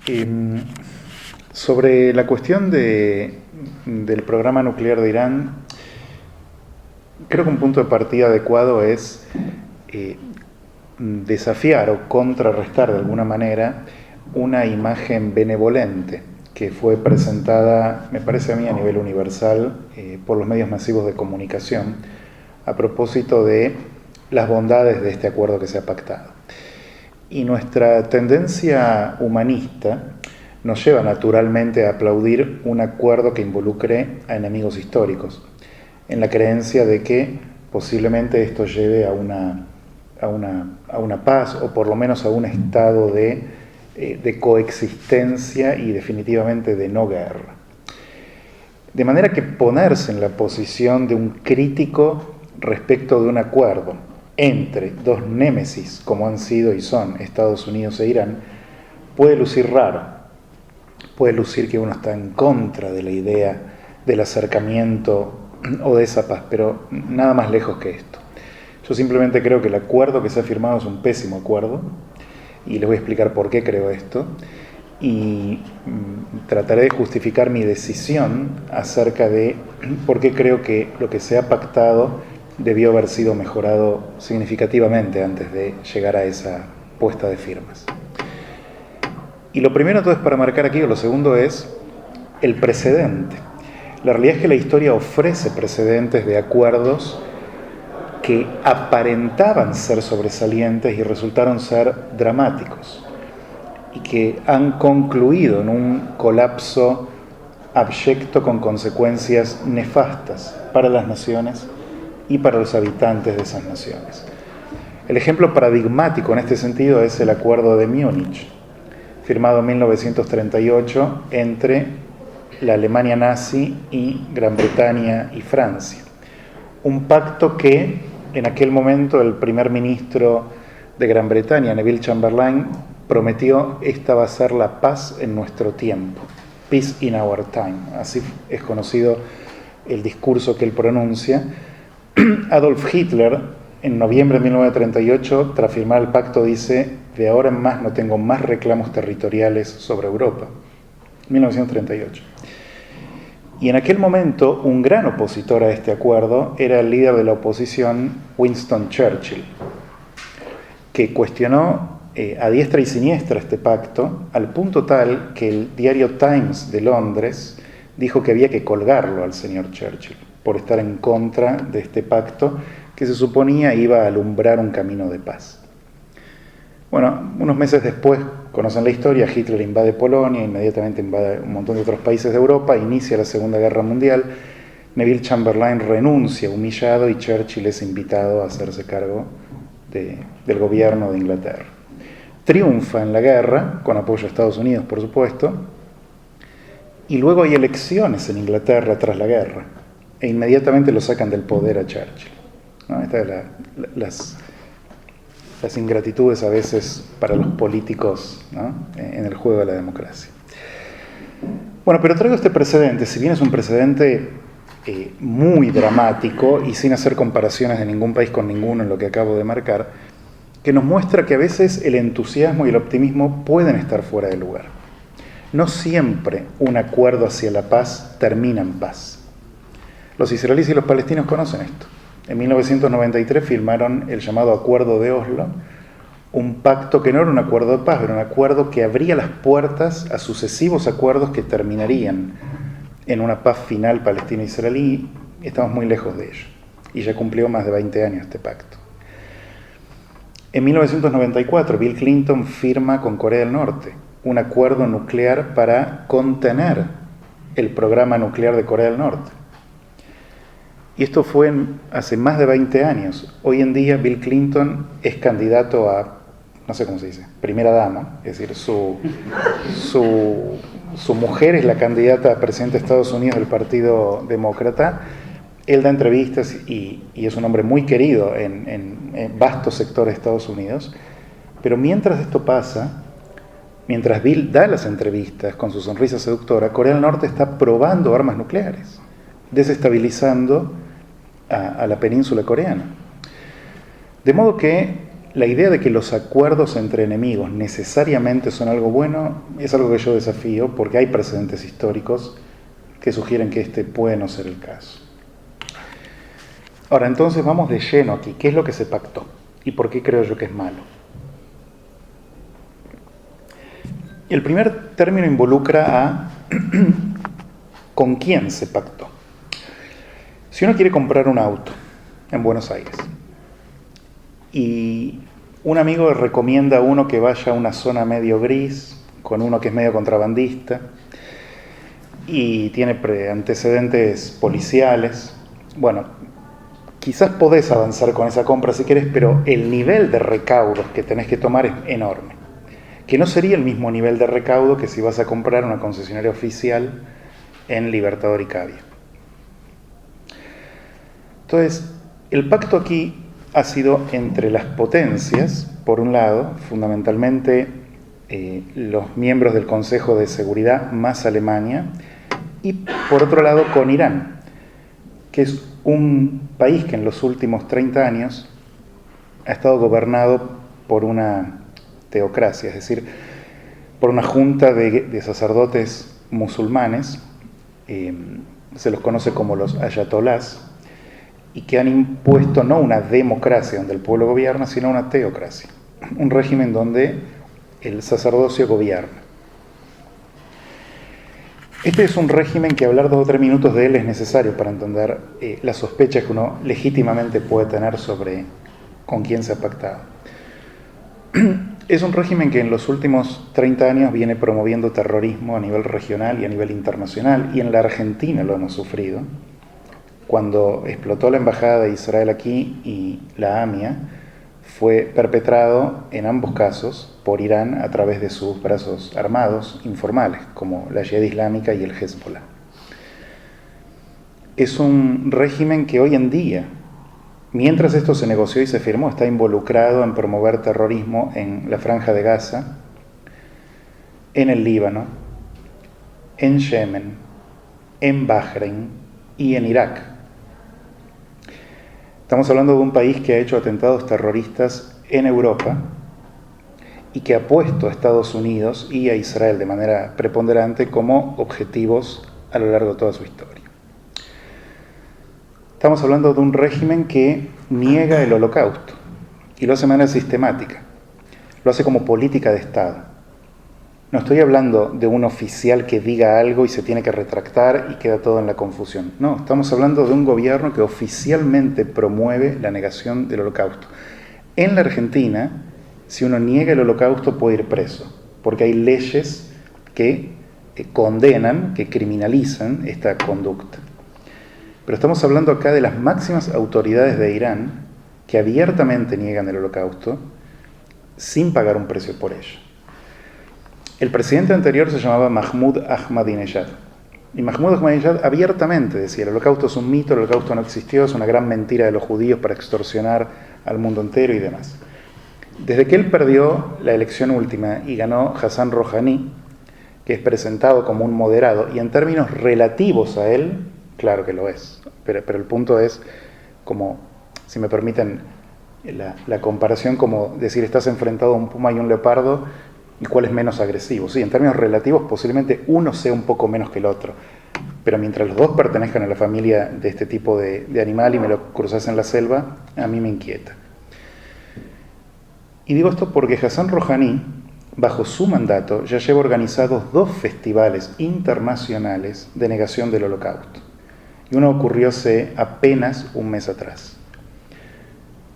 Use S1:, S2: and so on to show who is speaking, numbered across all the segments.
S1: Em, Sobre la cuestión del programa nuclear de Irán, creo que un punto de partida adecuado es desafiar o contrarrestar de alguna manera una imagen benevolente que fue presentada, me parece a mí, a nivel universal por los medios masivos de comunicación a propósito de las bondades de este acuerdo que se ha pactado. Y nuestra tendencia humanista nos lleva naturalmente a aplaudir un acuerdo que involucre a enemigos históricos, en la creencia de que posiblemente esto lleve a una paz o por lo menos a un estado de coexistencia y definitivamente de no guerra. De manera que ponerse en la posición de un crítico respecto de un acuerdo entre dos némesis como han sido y son Estados Unidos e Irán puede lucir raro, puede lucir que uno está en contra de la idea del acercamiento o de esa paz, pero nada más lejos que esto. Yo simplemente creo que el acuerdo que se ha firmado es un pésimo acuerdo y les voy a explicar por qué creo esto y trataré de justificar mi decisión acerca de por qué creo que lo que se ha pactado debió haber sido mejorado significativamente antes de llegar a esa puesta de firmas. Y lo primero entonces para marcar aquí, o lo segundo es el precedente. La realidad es que la historia ofrece precedentes de acuerdos que aparentaban ser sobresalientes y resultaron ser dramáticos y que han concluido en un colapso abyecto con consecuencias nefastas para las naciones y para los habitantes de esas naciones. El ejemplo paradigmático en este sentido es el Acuerdo de Múnich, firmado en 1938 entre la Alemania nazi y Gran Bretaña y Francia. Un pacto que en aquel momento el primer ministro de Gran Bretaña, Neville Chamberlain, prometió: esta va a ser la paz en nuestro tiempo, peace in our time. Así es conocido el discurso que él pronuncia. Adolf Hitler, en noviembre de 1938, tras firmar el pacto, dice: de ahora en más no tengo más reclamos territoriales sobre Europa. 1938. Y en aquel momento, un gran opositor a este acuerdo era el líder de la oposición, Winston Churchill, que cuestionó a diestra y siniestra este pacto, al punto tal que el diario Times de Londres dijo que había que colgarlo al señor Churchill por estar en contra de este pacto que se suponía iba a alumbrar un camino de paz. Bueno, unos meses después, conocen la historia, Hitler invade Polonia, inmediatamente invade un montón de otros países de Europa, inicia la Segunda Guerra Mundial, Neville Chamberlain renuncia humillado y Churchill es invitado a hacerse cargo del gobierno de Inglaterra. Triunfa en la guerra, con apoyo de Estados Unidos, por supuesto, y luego hay elecciones en Inglaterra tras la guerra, e inmediatamente lo sacan del poder a Churchill. ¿No? Estas son las ingratitudes a veces para los políticos, ¿no?, en el juego de la democracia. Bueno, pero traigo este precedente, si bien es un precedente muy dramático y sin hacer comparaciones de ningún país con ninguno en lo que acabo de marcar, que nos muestra que a veces el entusiasmo y el optimismo pueden estar fuera de lugar. No siempre un acuerdo hacia la paz termina en paz. Los israelíes y los palestinos conocen esto. En 1993 firmaron el llamado Acuerdo de Oslo, un pacto que no era un acuerdo de paz, era un acuerdo que abría las puertas a sucesivos acuerdos que terminarían en una paz final palestino-israelí. Estamos muy lejos de ello, y ya cumplió más de 20 años este pacto. En 1994, Bill Clinton firma con Corea del Norte un acuerdo nuclear para contener el programa nuclear de Corea del Norte. Y esto fue hace más de 20 años. Hoy en día Bill Clinton es candidato a, no sé cómo se dice, primera dama, es decir, su mujer es la candidata a presidente de Estados Unidos del Partido Demócrata. Él da entrevistas y es un hombre muy querido en vastos sectores de Estados Unidos. Pero mientras esto pasa, mientras Bill da las entrevistas con su sonrisa seductora, Corea del Norte está probando armas nucleares, desestabilizando a la península coreana. De modo que la idea de que los acuerdos entre enemigos necesariamente son algo bueno es algo que yo desafío porque hay precedentes históricos que sugieren que este puede no ser el caso. Ahora, entonces vamos de lleno aquí. ¿Qué es lo que se pactó? ¿Y por qué creo yo que es malo? El primer término involucra a con quién se pactó. Si uno quiere comprar un auto en Buenos Aires y un amigo le recomienda a uno que vaya a una zona medio gris, con uno que es medio contrabandista y tiene antecedentes policiales, bueno, quizás podés avanzar con esa compra si querés, pero el nivel de recaudos que tenés que tomar es enorme, que no sería el mismo nivel de recaudo que si vas a comprar una concesionaria oficial en Libertador y Cavia. Entonces, el pacto aquí ha sido entre las potencias, por un lado, fundamentalmente los miembros del Consejo de Seguridad más Alemania, y por otro lado con Irán, que es un país que en los últimos 30 años ha estado gobernado por una teocracia, es decir, por una junta de sacerdotes musulmanes, se los conoce como los ayatolás, y que han impuesto no una democracia donde el pueblo gobierna, sino una teocracia, un régimen donde el sacerdocio gobierna. Este es un régimen que hablar 2 o 3 minutos de él es necesario para entender las sospechas que uno legítimamente puede tener sobre con quién se ha pactado. Es un régimen que en los últimos 30 años viene promoviendo terrorismo a nivel regional y a nivel internacional, y en la Argentina lo hemos sufrido. Cuando explotó la embajada de Israel aquí y la AMIA, fue perpetrado en ambos casos por Irán a través de sus brazos armados informales, como la Yihad Islámica y el Hezbollah. Es un régimen que hoy en día, mientras esto se negoció y se firmó, está involucrado en promover terrorismo en la Franja de Gaza, en el Líbano, en Yemen, en Bahrein y en Irak. Estamos hablando de un país que ha hecho atentados terroristas en Europa y que ha puesto a Estados Unidos y a Israel de manera preponderante como objetivos a lo largo de toda su historia. Estamos hablando de un régimen que niega el Holocausto y lo hace de manera sistemática, lo hace como política de Estado. No estoy hablando de un oficial que diga algo y se tiene que retractar y queda todo en la confusión. No, estamos hablando de un gobierno que oficialmente promueve la negación del Holocausto. En la Argentina, si uno niega el Holocausto puede ir preso, porque hay leyes que condenan, que criminalizan esta conducta. Pero estamos hablando acá de las máximas autoridades de Irán que abiertamente niegan el Holocausto sin pagar un precio por ello. El presidente anterior se llamaba Mahmoud Ahmadinejad. Y Mahmoud Ahmadinejad abiertamente decía: el Holocausto es un mito, el Holocausto no existió, es una gran mentira de los judíos para extorsionar al mundo entero y demás. Desde que él perdió la elección última y ganó Hassan Rouhani, que es presentado como un moderado, y en términos relativos a él, claro que lo es, pero el punto es, como, si me permiten la comparación, como decir, estás enfrentado a un puma y un leopardo, ¿y cuál es menos agresivo? Sí, en términos relativos posiblemente uno sea un poco menos que el otro, pero mientras los dos pertenezcan a la familia de este tipo de animal y me lo cruzas en la selva, a mí me inquieta. Y digo esto porque Hassan Rouhani, bajo su mandato, ya lleva organizados 2 festivales internacionales de negación del Holocausto. Y uno ocurrió hace apenas un mes atrás.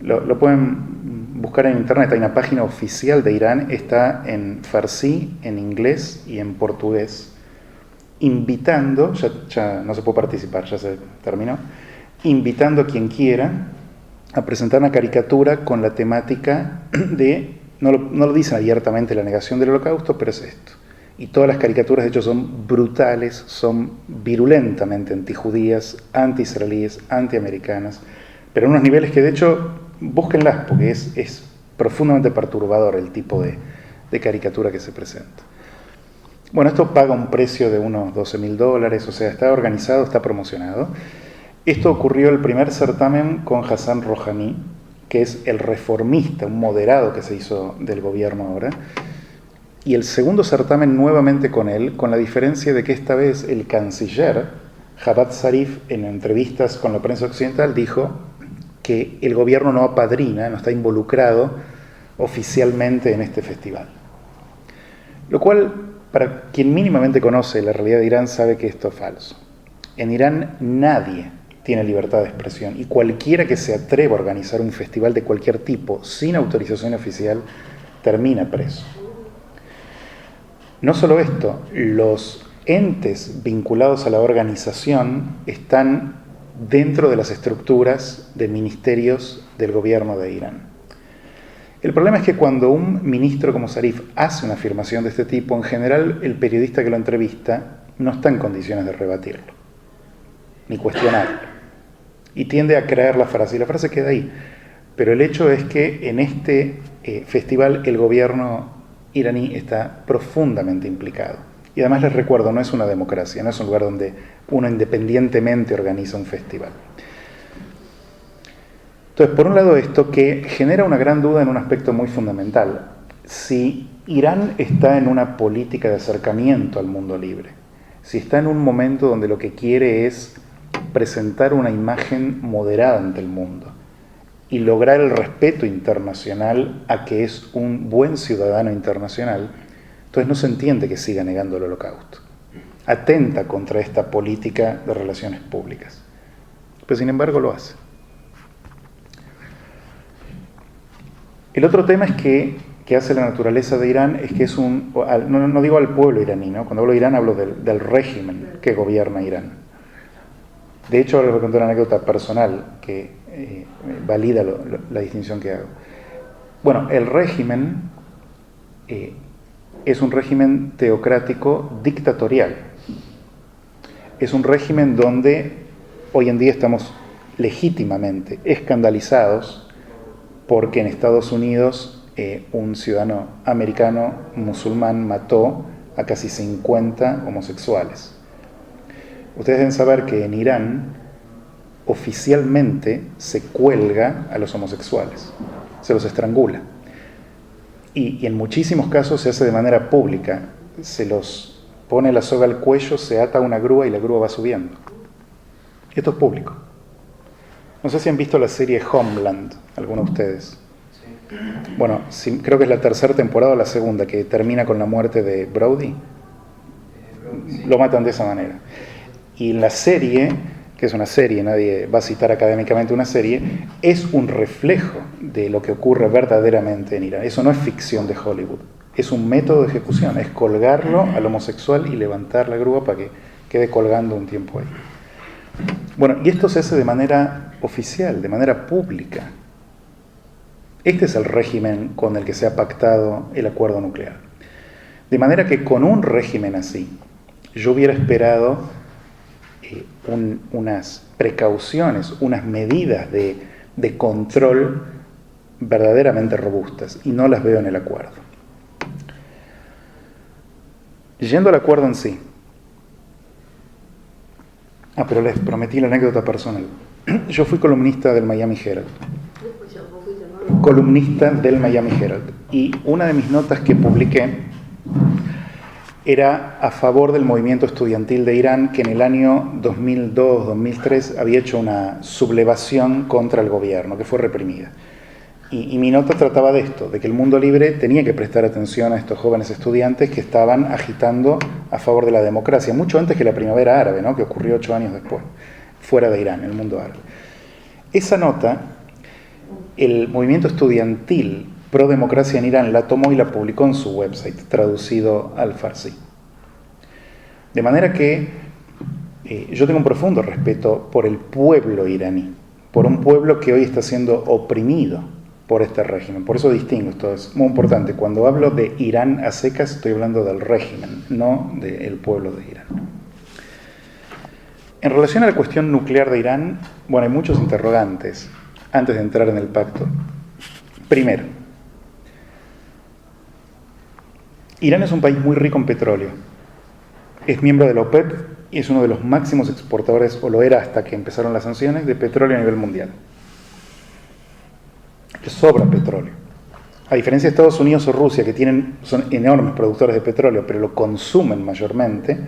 S1: Lo pueden buscar en internet, hay una página oficial de Irán, está en farsi, en inglés y en portugués, invitando, ya no se puede participar, ya se terminó, invitando a quien quiera a presentar una caricatura con la temática de, no lo dicen abiertamente la negación del Holocausto, pero es esto. Y todas las caricaturas de hecho son brutales, son virulentamente antijudías, anti-israelíes, anti-americanas, pero en unos niveles que de hecho, búsquenlas porque es profundamente perturbador el tipo de caricatura que se presenta. Bueno, esto paga un precio de unos $12.000, o sea, está organizado, está promocionado. Esto ocurrió el primer certamen con Hassan Rouhani, que es el reformista, un moderado que se hizo del gobierno ahora, y el segundo certamen nuevamente con él, con la diferencia de que esta vez el canciller, Javad Zarif, en entrevistas con la prensa occidental, dijo que el gobierno no apadrina, no está involucrado oficialmente en este festival. Lo cual, para quien mínimamente conoce la realidad de Irán, sabe que esto es falso. En Irán nadie tiene libertad de expresión y cualquiera que se atreva a organizar un festival de cualquier tipo sin autorización oficial termina preso. No solo esto, los entes vinculados a la organización están dentro de las estructuras de ministerios del gobierno de Irán. El problema es que cuando un ministro como Zarif hace una afirmación de este tipo, en general el periodista que lo entrevista no está en condiciones de rebatirlo, ni cuestionarlo, y tiende a creer la frase, y la frase queda ahí. Pero el hecho es que en este festival el gobierno iraní está profundamente implicado. Y además les recuerdo, no es una democracia, no es un lugar donde uno independientemente organiza un festival. Entonces, por un lado esto que genera una gran duda en un aspecto muy fundamental. Si Irán está en una política de acercamiento al mundo libre, si está en un momento donde lo que quiere es presentar una imagen moderada ante el mundo y lograr el respeto internacional a que es un buen ciudadano internacional, entonces no se entiende que siga negando el Holocausto. Atenta contra esta política de relaciones públicas. Pero sin embargo lo hace. El otro tema es que hace la naturaleza de Irán es que es un... No digo al pueblo iraní, ¿no? Cuando hablo de Irán hablo del régimen que gobierna Irán. De hecho, ahora les voy a contar una anécdota personal que valida la distinción que hago. Bueno, el régimen es un régimen teocrático dictatorial. Es un régimen donde hoy en día estamos legítimamente escandalizados porque en Estados Unidos un ciudadano americano musulmán mató a casi 50 homosexuales. Ustedes deben saber que en Irán oficialmente se cuelga a los homosexuales, se los estrangula. Y en muchísimos casos se hace de manera pública, se los pone la soga al cuello, se ata a una grúa y la grúa va subiendo. Esto es público. No sé si han visto la serie Homeland, alguno de ustedes. Sí. Bueno, creo que es la tercera temporada o la segunda, que termina con la muerte de Brody. Sí. Lo matan de esa manera. Y la serie, que es una serie, nadie va a citar académicamente una serie, es un reflejo de lo que ocurre verdaderamente en Irán. Eso no es ficción de Hollywood, es un método de ejecución, es colgarlo al homosexual y levantar la grúa para que quede colgando un tiempo ahí. Bueno, y esto se hace de manera oficial, de manera pública. Este es el régimen con el que se ha pactado el acuerdo nuclear. De manera que con un régimen así, yo hubiera esperado unas precauciones, unas medidas de control verdaderamente robustas, y no las veo en el acuerdo. Yendo al acuerdo en sí. Pero les prometí la anécdota personal. Yo fui columnista del Miami Herald. Columnista del Miami Herald. Y una de mis notas que publiqué era a favor del movimiento estudiantil de Irán, que en el año 2002-2003 había hecho una sublevación contra el gobierno, que fue reprimida. Y mi nota trataba de esto, de que el mundo libre tenía que prestar atención a estos jóvenes estudiantes que estaban agitando a favor de la democracia, mucho antes que la primavera árabe, ¿no? Que ocurrió 8 años después, fuera de Irán, en el mundo árabe. Esa nota, el movimiento estudiantil pro democracia en Irán la tomó y la publicó en su website, traducido al farsi. De manera que yo tengo un profundo respeto por el pueblo iraní, por un pueblo que hoy está siendo oprimido por este régimen. Por eso distingo, esto es muy importante. Cuando hablo de Irán a secas, estoy hablando del régimen, no del pueblo de Irán. En relación a la cuestión nuclear de Irán, bueno, hay muchos interrogantes antes de entrar en el pacto. Primero, Irán es un país muy rico en petróleo. Es miembro de la OPEP y es uno de los máximos exportadores, o lo era hasta que empezaron las sanciones, de petróleo a nivel mundial. sobra petróleo. A diferencia de Estados Unidos o Rusia, que son enormes productores de petróleo, pero lo consumen mayormente,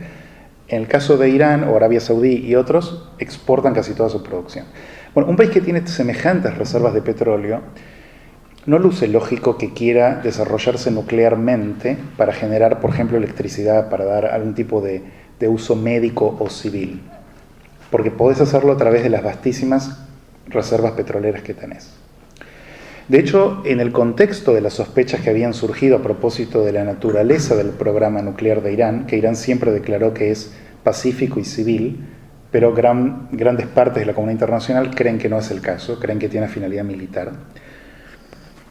S1: en el caso de Irán o Arabia Saudí y otros, exportan casi toda su producción. Bueno, un país que tiene semejantes reservas de petróleo no luce lógico que quiera desarrollarse nuclearmente para generar, por ejemplo, electricidad, para dar algún tipo de uso médico o civil, porque podés hacerlo a través de las vastísimas reservas petroleras que tenés. De hecho, en el contexto de las sospechas que habían surgido a propósito de la naturaleza del programa nuclear de Irán, que Irán siempre declaró que es pacífico y civil, pero grandes partes de la comunidad internacional creen que no es el caso, creen que tiene finalidad militar,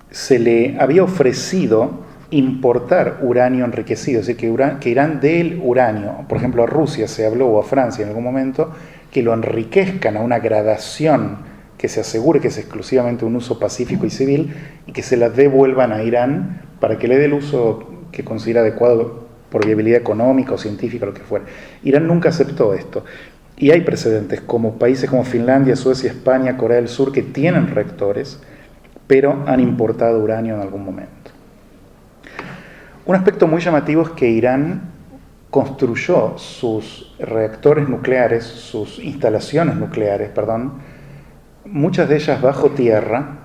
S1: se le había ofrecido importar uranio enriquecido, es decir, que Irán dé el uranio, por ejemplo a Rusia se habló, o a Francia en algún momento, que lo enriquezcan a una gradación que se asegure que es exclusivamente un uso pacífico y civil, y que se la devuelvan a Irán para que le dé el uso que considera adecuado por viabilidad económica o científica, lo que fuera. Irán nunca aceptó esto. Y hay precedentes, como países como Finlandia, Suecia, España, Corea del Sur, que tienen reactores, pero han importado uranio en algún momento. Un aspecto muy llamativo es que Irán construyó sus reactores nucleares, sus instalaciones nucleares, muchas de ellas bajo tierra,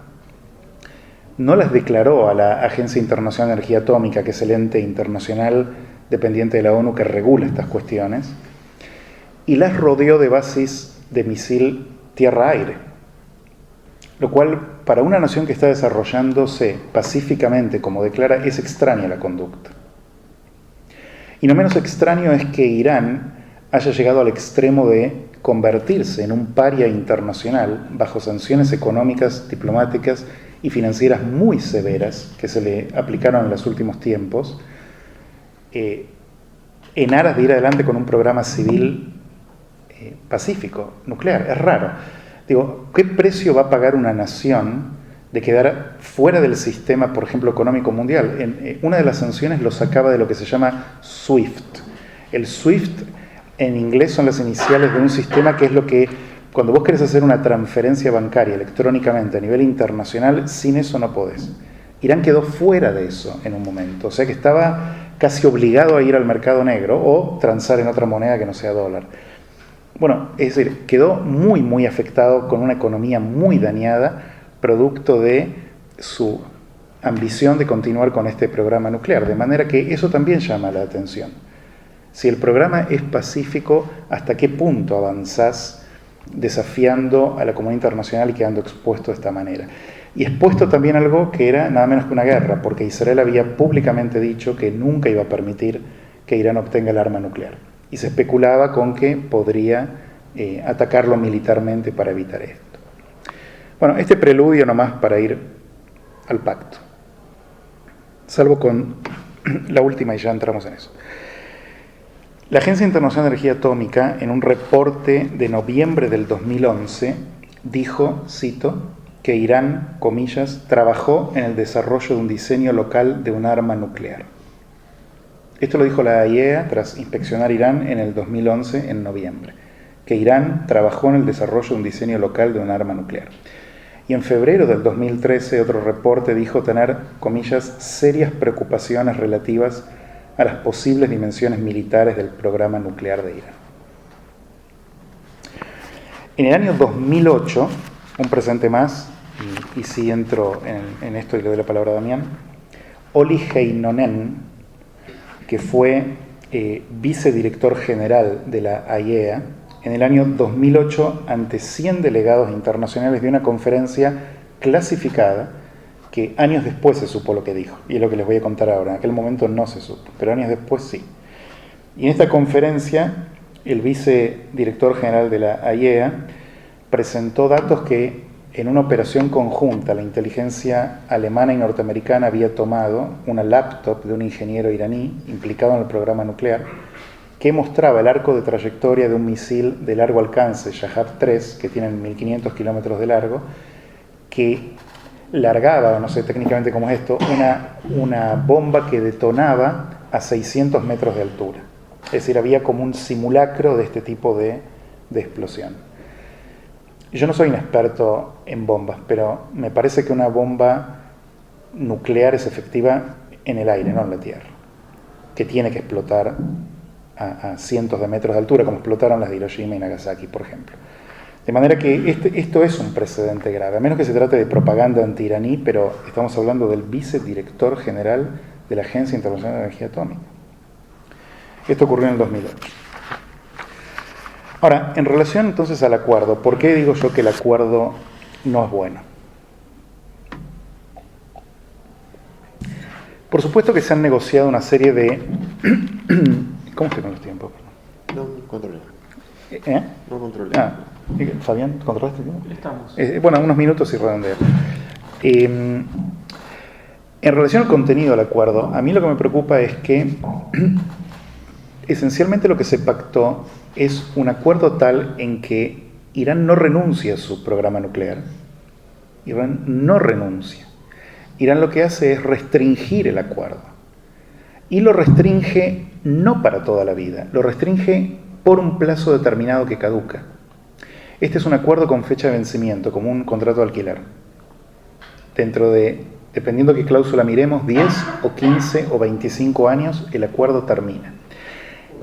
S1: no las declaró a la Agencia Internacional de Energía Atómica, que es el ente internacional dependiente de la ONU que regula estas cuestiones, y las rodeó de bases de misil tierra-aire, lo cual para una nación que está desarrollándose pacíficamente, como declara, es extraña la conducta. Y no menos extraño es que Irán haya llegado al extremo de convertirse en un paria internacional bajo sanciones económicas, diplomáticas y financieras muy severas que se le aplicaron en los últimos tiempos, en aras de ir adelante con un programa civil pacífico, nuclear. Es raro. Digo, ¿qué precio va a pagar una nación de quedar fuera del sistema, por ejemplo, económico mundial? Una de las sanciones lo sacaba de lo que se llama SWIFT. El SWIFT en inglés son las iniciales de un sistema que es lo que, cuando vos querés hacer una transferencia bancaria electrónicamente a nivel internacional, sin eso no podés. Irán quedó fuera de eso en un momento, o sea que estaba casi obligado a ir al mercado negro o transar en otra moneda que no sea dólar. Bueno, es decir, quedó muy, muy afectado, con una economía muy dañada, producto de su ambición de continuar con este programa nuclear, de manera que eso también llama la atención. Si el programa es pacífico, ¿hasta qué punto avanzás desafiando a la comunidad internacional y quedando expuesto de esta manera? Y expuesto también a algo que era nada menos que una guerra, porque Israel había públicamente dicho que nunca iba a permitir que Irán obtenga el arma nuclear. Y se especulaba con que podría atacarlo militarmente para evitar esto. Bueno, este preludio nomás para ir al pacto. Salvo con la última y ya entramos en eso. La Agencia Internacional de Energía Atómica, en un reporte de noviembre del 2011, dijo, cito, que Irán, comillas, trabajó en el desarrollo de un diseño local de un arma nuclear. Esto lo dijo la AIEA tras inspeccionar Irán en el 2011, en noviembre, que Irán trabajó en el desarrollo de un diseño local de un arma nuclear. Y en febrero del 2013, otro reporte dijo tener, comillas, serias preocupaciones relativas a las posibles dimensiones militares del programa nuclear de Irán. En el año 2008, un presente más, y sí entro en esto y le doy la palabra a Damián, Olli Heinonen, que fue vicedirector general de la AIEA, en el año 2008, ante 100 delegados internacionales, dio una conferencia clasificada que años después se supo lo que dijo, y es lo que les voy a contar ahora. En aquel momento no se supo, pero años después sí. Y en esta conferencia, el vicedirector general de la AIEA presentó datos que en una operación conjunta la inteligencia alemana y norteamericana había tomado una laptop de un ingeniero iraní implicado en el programa nuclear, que mostraba el arco de trayectoria de un misil de largo alcance, Shahab 3, que tiene 1500 kilómetros de largo, que largaba, no sé técnicamente cómo es esto, una bomba que detonaba a 600 metros de altura. Es decir, había como un simulacro de este tipo de explosión. Yo no soy un experto en bombas, pero me parece que una bomba nuclear es efectiva en el aire, no en la tierra, que tiene que explotar a cientos de metros de altura, como explotaron las de Hiroshima y Nagasaki, por ejemplo. De manera que esto es un precedente grave, a menos que se trate de propaganda anti-iraní, pero estamos hablando del vicedirector general de la Agencia Internacional de Energía Atómica. Esto ocurrió en el 2008. Ahora, en relación entonces al acuerdo, ¿por qué digo yo que el acuerdo no es bueno? Por supuesto que se han negociado una serie de... ¿Cómo estoy con los tiempos?
S2: No controlé. No controlé.
S1: Fabián, ¿controlaste el tiempo?
S3: Estamos.
S1: Bueno, unos minutos y redondear. En relación al contenido del acuerdo, a mí lo que me preocupa es que esencialmente lo que se pactó es un acuerdo tal en que Irán no renuncia a su programa nuclear. Irán no renuncia. Irán lo que hace es restringir el acuerdo. Y lo restringe no para toda la vida, lo restringe por un plazo determinado que caduca. Este es un acuerdo con fecha de vencimiento, como un contrato de alquiler. Dentro de, dependiendo qué cláusula miremos, 10 o 15 o 25 años, el acuerdo termina.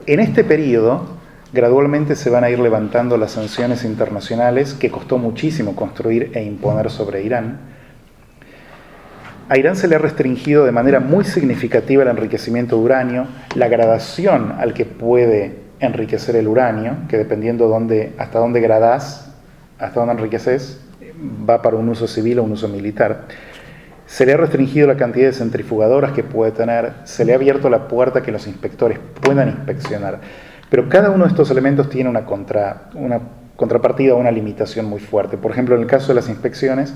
S1: En este periodo, gradualmente se van a ir levantando las sanciones internacionales que costó muchísimo construir e imponer sobre Irán. A Irán se le ha restringido de manera muy significativa el enriquecimiento de uranio, la gradación al que puede enriquecer el uranio, que dependiendo hasta dónde gradás, hasta dónde enriqueces, va para un uso civil o un uso militar. Se le ha restringido la cantidad de centrifugadoras que puede tener, se le ha abierto la puerta a que los inspectores puedan inspeccionar. Pero cada uno de estos elementos tiene una contrapartida o una limitación muy fuerte. Por ejemplo, en el caso de las inspecciones,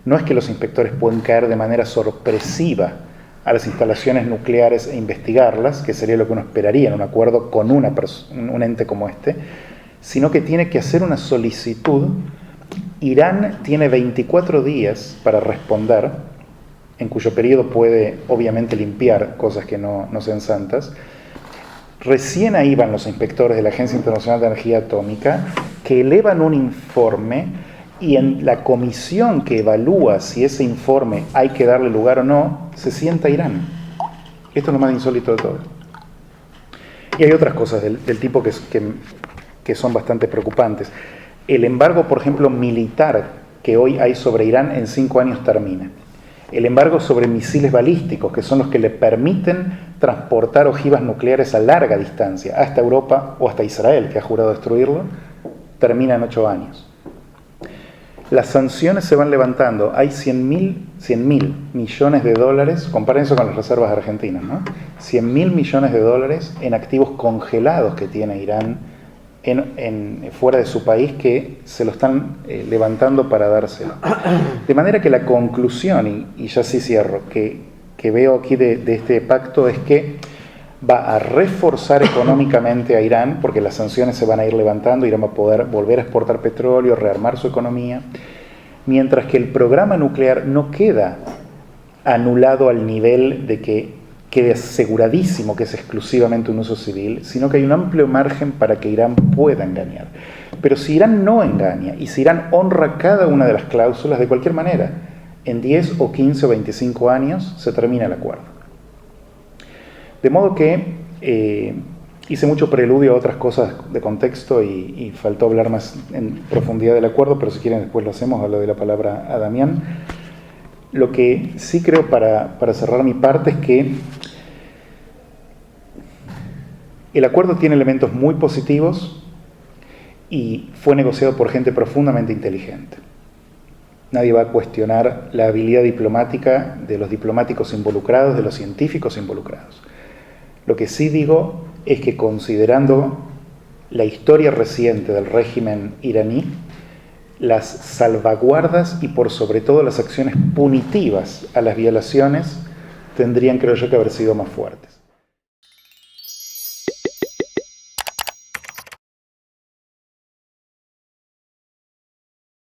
S1: no es que los inspectores pueden caer de manera sorpresiva a las instalaciones nucleares e investigarlas, que sería lo que uno esperaría en un acuerdo con un ente como este, sino que tiene que hacer una solicitud. Irán tiene 24 días para responder, en cuyo periodo puede obviamente limpiar cosas que no sean santas. Recién ahí van los inspectores de la Agencia Internacional de Energía Atómica, que elevan un informe, y en la comisión que evalúa si ese informe hay que darle lugar o no, se sienta Irán. Esto es lo más insólito de todo. Y hay otras cosas del tipo que son bastante preocupantes. El embargo, por ejemplo, militar que hoy hay sobre Irán en 5 años termina. El embargo sobre misiles balísticos, que son los que le permiten transportar ojivas nucleares a larga distancia, hasta Europa o hasta Israel, que ha jurado destruirlo, termina en 8 años. Las sanciones se van levantando. Hay 100.000 millones de dólares, comparen eso con las reservas argentinas, ¿no? 100.000 millones de dólares en activos congelados que tiene Irán fuera de su país, que se lo están levantando para dárselo. De manera que la conclusión, y ya sí cierro, que veo aquí de este pacto es que va a reforzar económicamente a Irán, porque las sanciones se van a ir levantando, Irán va a poder volver a exportar petróleo, rearmar su economía, mientras que el programa nuclear no queda anulado al nivel de que quede aseguradísimo que es exclusivamente un uso civil, sino que hay un amplio margen para que Irán pueda engañar. Pero si Irán no engaña, y si Irán honra cada una de las cláusulas, de cualquier manera, en 10 o 15 o 25 años se termina el acuerdo. De modo que hice mucho preludio a otras cosas de contexto y faltó hablar más en profundidad del acuerdo, pero si quieren después lo hacemos, hablo de la palabra a Damián. Lo que sí creo para cerrar mi parte es que el acuerdo tiene elementos muy positivos y fue negociado por gente profundamente inteligente. Nadie va a cuestionar la habilidad diplomática de los diplomáticos involucrados, de los científicos involucrados. Lo que sí digo es que, considerando la historia reciente del régimen iraní, las salvaguardas y por sobre todo las acciones punitivas a las violaciones tendrían, creo yo, que haber sido más fuertes.